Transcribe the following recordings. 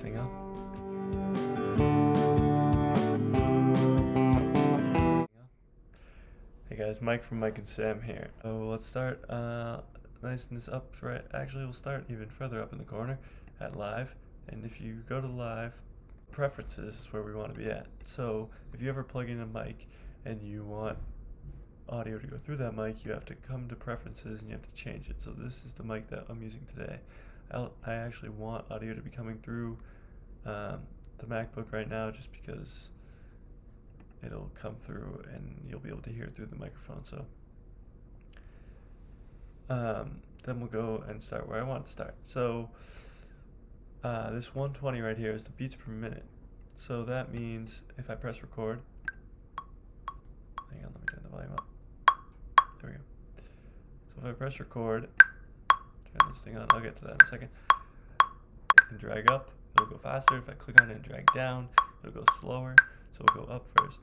thing up. Hey guys, Mike from Mike and Sam here. So let's start nicing this up right. Actually, we'll start even further up in the corner at live. And if you go to live, preferences is where we want to be at. So if you ever plug in a mic and you want audio to go through that mic, you have to come to preferences and you have to change it. So this is the mic that I'm using today. I actually want audio to be coming through the MacBook right now just because it'll come through and you'll be able to hear it through the microphone. So then we'll go and start where I want to start. So this 120 right here is the beats per minute. So that means if I press record, hang on, let me turn the volume up. There we go. So if I press record, turn this thing on, I'll get to that in a second, and drag up, it'll go faster. If I click on it and drag down, it'll go slower. So we'll go up first.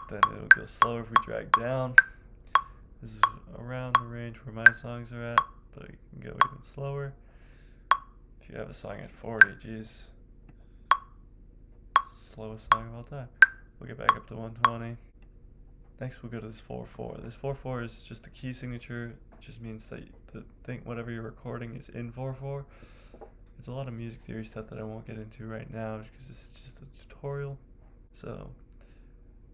Then it'll go slower if we drag down. This is around the range where my songs are at, but it can go even slower. If you have a song at 40, geez, it's the slowest song of all time. We'll get back up to 120. Next we'll go to this 4/4. This 4/4 is just a key signature. It just means that whatever you're recording is in 4/4. It's a lot of music theory stuff that I won't get into right now because this is just a tutorial. So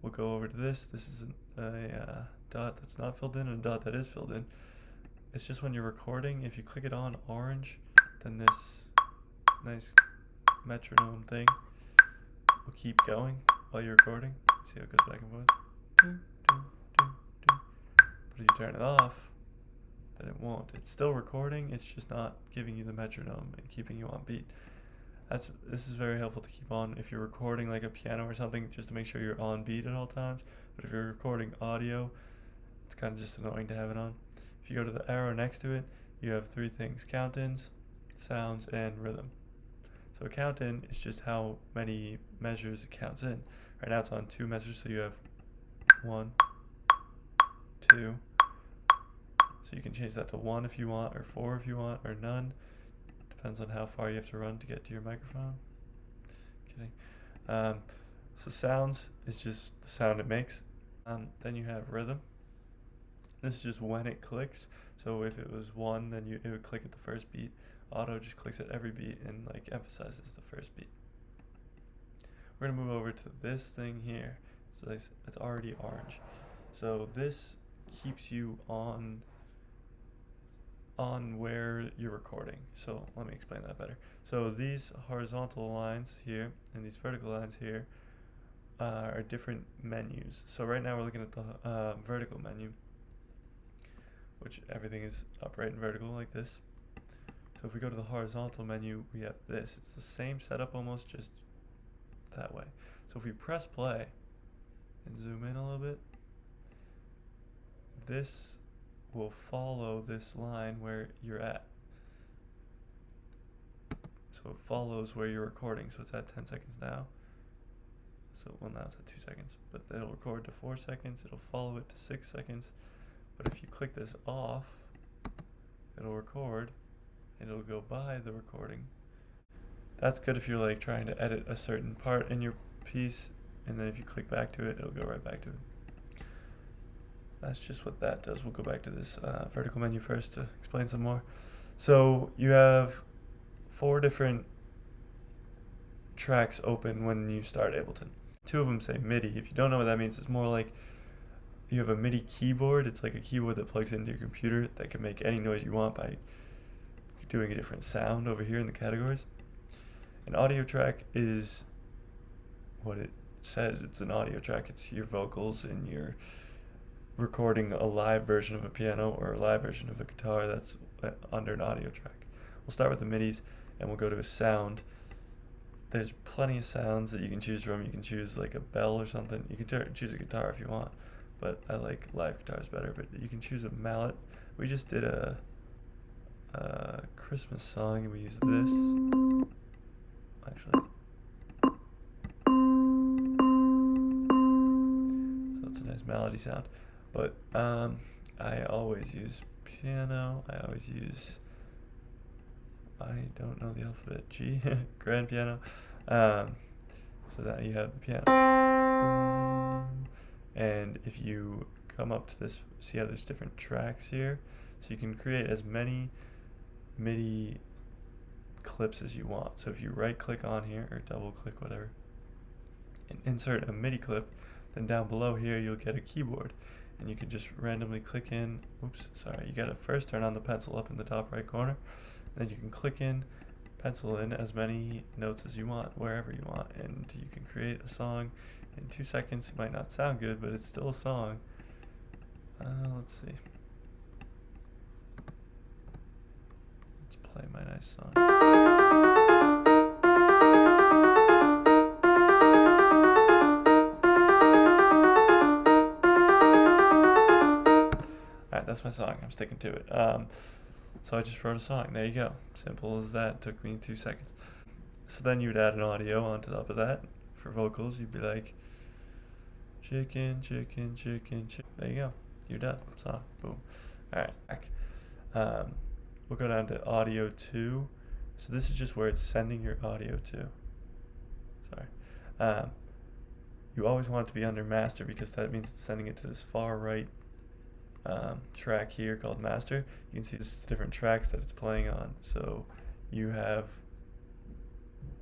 we'll go over to this. This is a dot that's not filled in and a dot that is filled in. It's just when you're recording, if you click it on orange, then this nice metronome thing will keep going while you're recording. See how it goes back and forth. But if you turn it off, then it won't. It's still recording, it's just not giving you the metronome and keeping you on beat. This is very helpful to keep on if you're recording like a piano or something, just to make sure you're on beat at all times. But if you're recording audio, it's kind of just annoying to have it on. If you go to the arrow next to it, you have three things: count-ins, sounds, and rhythm. So a count-in is just how many measures it counts in. Right now it's on 2 measures, so you have 1, 2. So you can change that to 1 if you want, or 4 if you want, or none. Depends on how far you have to run to get to your microphone. Kidding. So sounds is just the sound it makes. Then you have rhythm. This is just when it clicks. So if it was 1, then it would click at the first beat. Auto just clicks at every beat and like emphasizes the first beat. We're gonna move over to this thing here. So it's already orange. So this keeps you on where you're recording. So let me explain that better. So these horizontal lines here and these vertical lines here are different menus. So right now we're looking at the vertical menu, which everything is upright and vertical like this. So if we go to the horizontal menu, we have this. It's the same setup almost, just that way. So if we press play and zoom in a little bit, this will follow this line where you're at. So it follows where you're recording. So it's at 10 seconds now. So well, now it's at 2 seconds, but it'll record to 4 seconds. It'll follow it to 6 seconds. But if you click this off, it'll record and it'll go by the recording. That's good if you're like trying to edit a certain part in your piece, and then if you click back to it, it'll go right back to it. That's just what that does. We'll go back to this vertical menu first to explain some more. So you have 4 different tracks open when you start Ableton. 2 of them say MIDI. If you don't know what that means, it's more like you have a MIDI keyboard. It's like a keyboard that plugs into your computer that can make any noise you want by doing a different sound over here in the categories. An audio track is what it says. It's an audio track. It's your vocals and you're recording a live version of a piano or a live version of a guitar that's under an audio track. We'll start with the MIDIs and we'll go to a sound. There's plenty of sounds that you can choose from. You can choose like a bell or something. You can choose a guitar if you want, but I like live guitars better. But you can choose a mallet. We just did a Christmas song and we used this. Actually, so it's a nice melody sound. But I always use piano. I always use I don't know the alphabet. G, grand piano. So that you have the piano. And if you come up to this, see how there's different tracks here? So you can create as many MIDI clips as you want. So if you right click on here, or double click, whatever, and insert a MIDI clip, then down below here you'll get a keyboard. And you can just randomly click in, you gotta first turn on the pencil up in the top right corner. Then you can click in, pencil in as many notes as you want, wherever you want, and you can create a song in 2 seconds. It might not sound good, but it's still a song. Let's see. Let's play my nice song. Alright, that's my song. I'm sticking to it. So I just wrote a song. There you go. Simple as that. Took me 2 seconds. So then you'd add an audio on top of that. For vocals, you'd be like, chicken, chicken, chicken, chicken. There you go. You're done. Song. Boom. Alright, back. We'll go down to audio 2. So this is just where it's sending your audio to. Sorry. You always want it to be under master because that means it's sending it to this far right track here called master. You can see this is the different tracks that it's playing on. So you have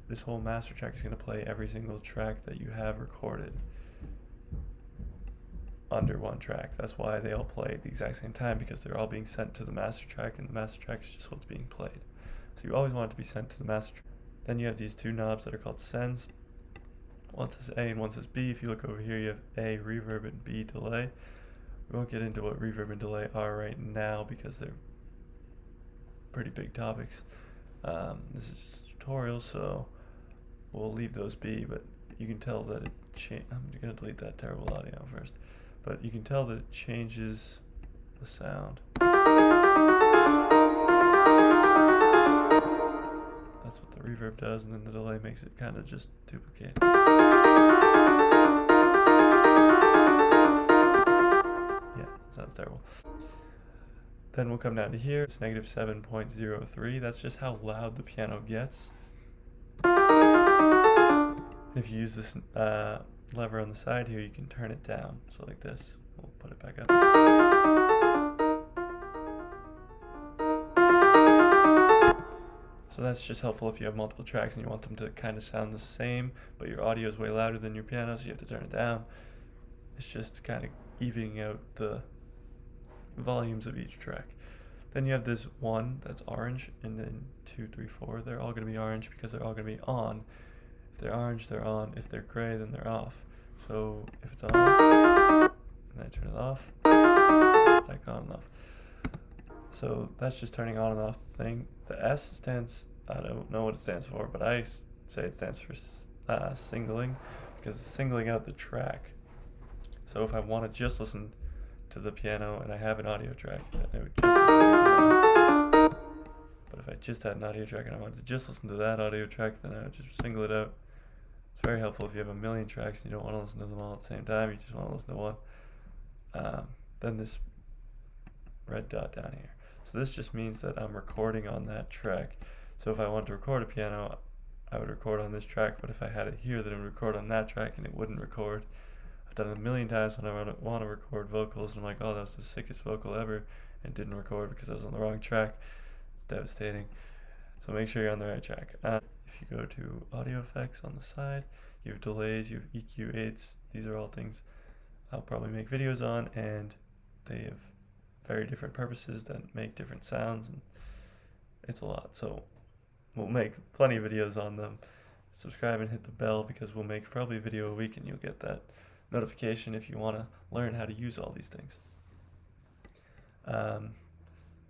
this whole master track is going to play every single track that you have recorded under one track. That's why they all play at the exact same time, because they're all being sent to the master track, and the master track is just what's being played. So you always want it to be sent to the master track. Then you have these two knobs that are called sends. One says A and one says B. If you look over here, you have A reverb and B delay. We won't get into what reverb and delay are right now because they're pretty big topics. This is just a tutorial, so we'll leave those be, but you can tell that it I'm going to delete that terrible audio first. But you can tell that it changes the sound. That's what the reverb does, and then the delay makes it kind of just duplicate. Yeah, sounds terrible. Then we'll come down to here. It's negative 7.03. That's just how loud the piano gets. And if you use this lever on the side here, you can turn it down. So like this. We'll put it back up. So that's just helpful if you have multiple tracks and you want them to kind of sound the same, but your audio is way louder than your piano, so you have to turn it down. It's just kind of evening out the volumes of each track. Then you have this one that's orange, and then 2, 3, 4. They're all going to be orange because they're all going to be on. If they're orange, they're on. If they're gray, then they're off. So if it's on, and I turn it off, back on and off. So that's just turning on and off the thing. The S stands, I don't know what it stands for, but I say it stands for singling, because it's singling out the track. So if I want to just listen to the piano and I have an audio track, then I would just listen to the piano. But if I just had an audio track and I wanted to just listen to that audio track, then I would just single it out. It's very helpful if you have a million tracks and you don't want to listen to them all at the same time, you just want to listen to one. Then this red dot down here. So this just means that I'm recording on that track. So if I wanted to record a piano, I would record on this track, but if I had it here, then it would record on that track and it wouldn't record. I've done it a million times when I want to record vocals, and I'm like, oh, that was the sickest vocal ever, and didn't record because I was on the wrong track. It's devastating. So make sure you're on the right track. If you go to audio effects on the side, you have delays, you have EQ8s. These are all things I'll probably make videos on, and they have very different purposes that make different sounds, and it's a lot. So we'll make plenty of videos on them. Subscribe and hit the bell, because we'll make probably a video a week and you'll get that notification if you want to learn how to use all these things.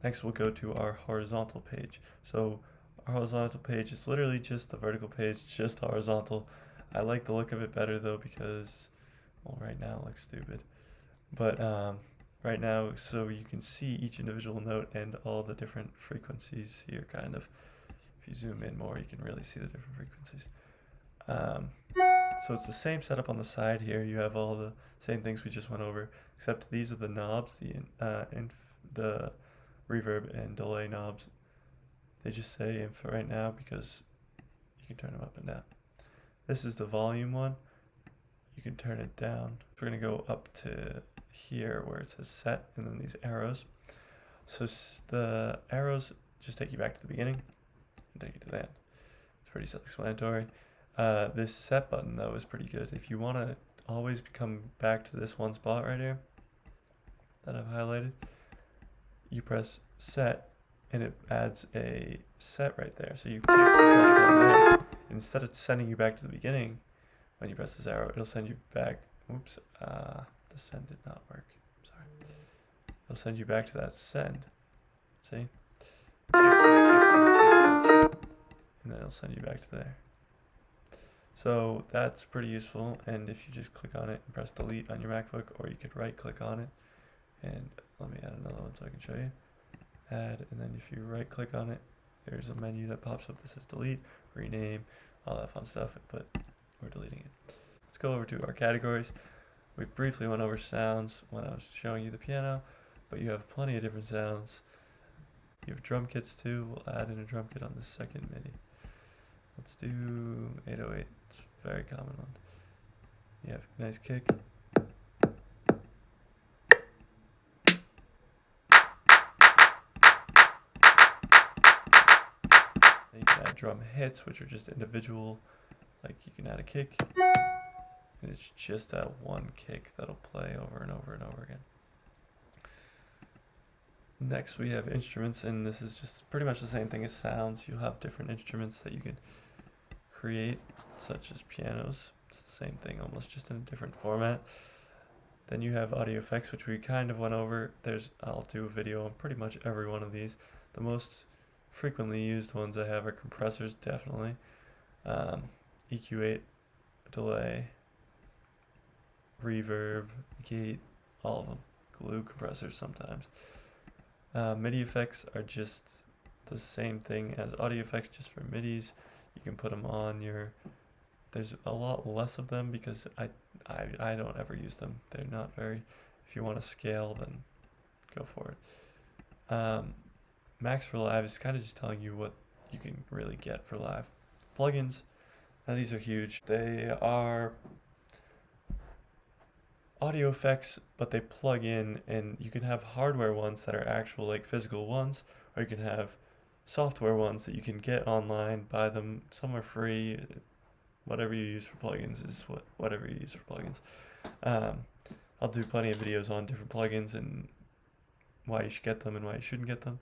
Next we'll go to our horizontal page. So our horizontal page is literally just the vertical page, just horizontal. I like the look of it better though, because, well, right now it looks stupid. But right now, so you can see each individual note and all the different frequencies here, kind of. If you zoom in more, you can really see the different frequencies. So it's the same setup on the side here. You have all the same things we just went over, except these are the knobs, the reverb and delay knobs. They just say for right now because you can turn them up and down. This is the volume one. You can turn it down. We're going to go up to here where it says set and then these arrows. So the arrows just take you back to the beginning and take you to the end. It's pretty self-explanatory. This set button though is pretty good. If you want to always come back to this one spot right here that I've highlighted, you press set and it adds a set right there. So you press there. Instead of sending you back to the beginning, when you press this arrow, it'll send you back. Oops, the send did not work. Sorry. It'll send you back to that send. See? And then it'll send you back to there. So that's pretty useful. And if you just click on it and press delete on your MacBook, or you could right click on it. And let me add another one so I can show you. Add, and then if you right click on it, there's a menu that pops up that says delete, rename, all that fun stuff, but we're deleting it. Let's go over to our categories. We briefly went over sounds when I was showing you the piano, but you have plenty of different sounds. You have drum kits too. We'll add in a drum kit on the second MIDI. Let's do 808. It's a very common one. You have nice kick. Then you can add drum hits, which are just individual, like you can add a kick, and it's just that one kick that'll play over and over and over again. Next we have instruments, and this is just pretty much the same thing as sounds. You'll have different instruments that you can create, such as pianos. It's the same thing, almost just in a different format. Then you have audio effects, which we kind of went over. I'll do a video on pretty much every one of these. The most frequently used ones I have are compressors, definitely. EQ8, delay, reverb, gate, all of them. Glue compressors sometimes. MIDI effects are just the same thing as audio effects, just for MIDIs. You can put them on there's a lot less of them because I don't ever use them. They're not very, if you want to scale, then go for it. Max for live is kind of just telling you what you can really get for live. Plugins, now these are huge. They are audio effects, but they plug in, and you can have hardware ones that are actual like physical ones, or you can have software ones that you can get online, buy them. Some are free. Whatever you use for plugins is whatever you use for plugins. I'll do plenty of videos on different plugins and why you should get them and why you shouldn't get them.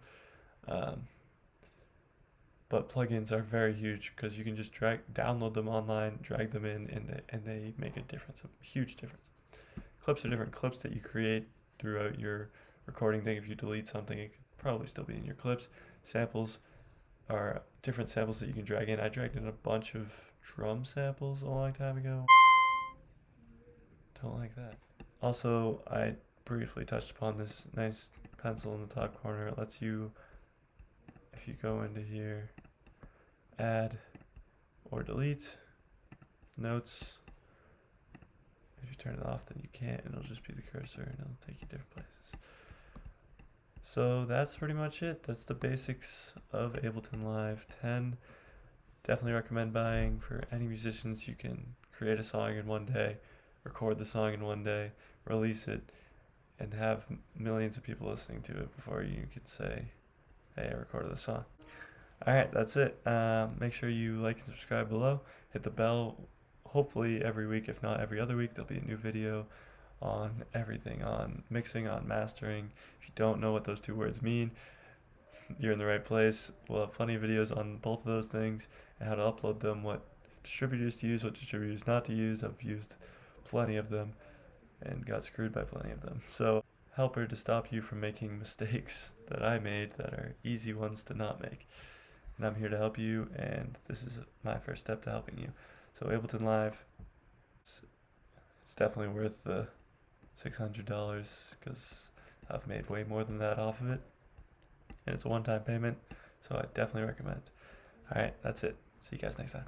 But plugins are very huge because you can just download them online, drag them in, and they make a difference, a huge difference. Clips are different clips that you create throughout your recording thing. If you delete something, it could probably still be in your clips. Samples are different samples that you can drag in. I dragged in a bunch of drum samples a long time ago. Don't like that. Also, I briefly touched upon this nice pencil in the top corner. It lets you, if you go into here, add or delete notes. If you turn it off, then you can't, and it'll just be the cursor, and it'll take you different places. So that's pretty much it. That's the basics of Ableton Live 10. Definitely recommend buying for any musicians. You can create a song in one day, record the song in one day, release it, and have millions of people listening to it before you can say, hey, I recorded the song. Alright, that's it. Make sure you like and subscribe below. Hit the bell. Hopefully every week, if not every other week, there'll be a new video on everything, on mixing, on mastering. If you don't know what those two words mean, you're in the right place. We'll have plenty of videos on both of those things and how to upload them, what distributors to use, what distributors not to use. I've used plenty of them and got screwed by plenty of them. So helper to stop you from making mistakes that I made that are easy ones to not make. And I'm here to help you, and this is my first step to helping you. So Ableton Live, it's definitely worth the $600 because I've made way more than that off of it. And it's a one-time payment, so I definitely recommend. Alright, that's it. See you guys next time.